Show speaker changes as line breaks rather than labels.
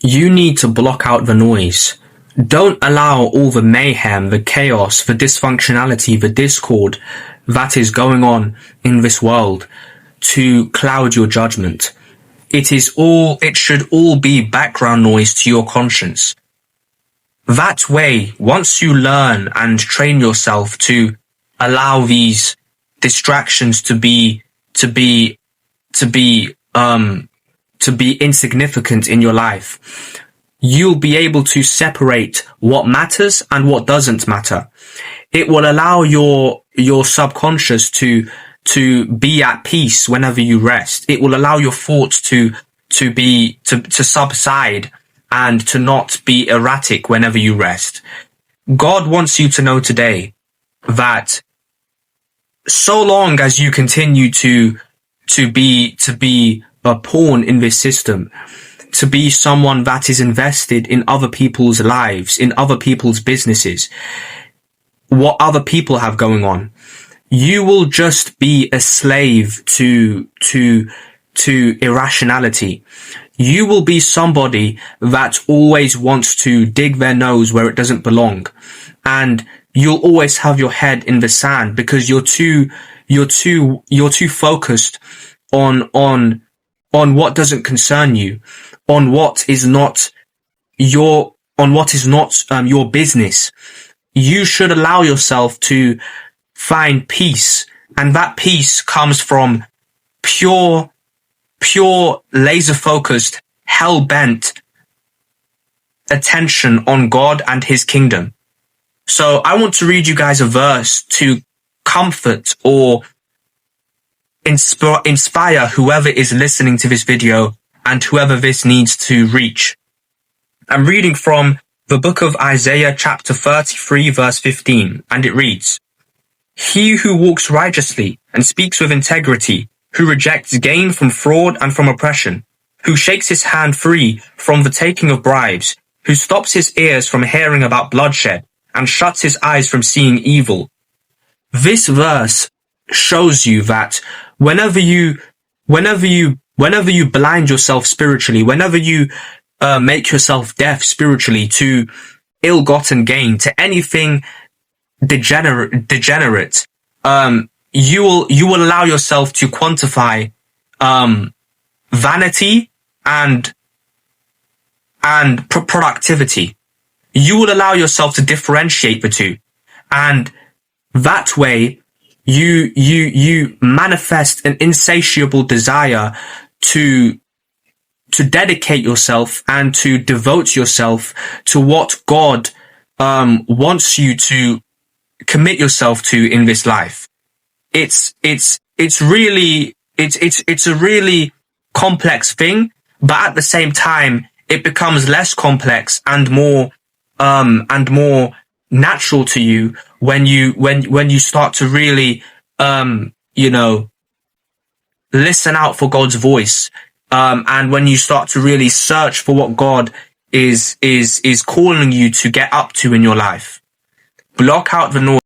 You need to block out the noise. Don't allow all the mayhem, the chaos, the dysfunctionality, the discord that is going on in this world to cloud your judgment. It should all be background noise to your conscience. That way, once you learn and train yourself to allow these distractions to be insignificant in your life, you'll be able to separate what matters and what doesn't matter. It will allow your subconscious to be at peace whenever you rest. It will allow your thoughts to subside and to not be erratic whenever you rest. God wants you to know today that so long as you continue to be a pawn in this system, to be someone that is invested in other people's lives, in other people's businesses, what other people have going on, you will just be a slave to irrationality. You will be somebody that always wants to dig their nose where it doesn't belong. And you'll always have your head in the sand because you're too focused on what doesn't concern you, on what is not your business. You should allow yourself to find peace, and that peace comes from pure laser-focused, hell-bent attention on God and his kingdom. So I want to read you guys a verse to comfort or inspire whoever is listening to this video and whoever this needs to reach. I'm reading from the book of Isaiah chapter 33 verse 15, and it reads, "He who walks righteously and speaks with integrity, who rejects gain from fraud and from oppression, who shakes his hand free from the taking of bribes, who stops his ears from hearing about bloodshed and shuts his eyes from seeing evil." This verse shows you that whenever you blind yourself spiritually, whenever you make yourself deaf spiritually to ill-gotten gain, to anything degenerate, you will allow yourself to quantify vanity and productivity. You will allow yourself to differentiate the two, and that way you manifest an insatiable desire to dedicate yourself and to devote yourself to what God wants you to commit yourself to in this life. It's a really complex thing, but at the same time it becomes less complex and more natural to you when you start to really listen out for God's voice, and when you start to really search for what God is calling you to get up to in your life. Block out the noise.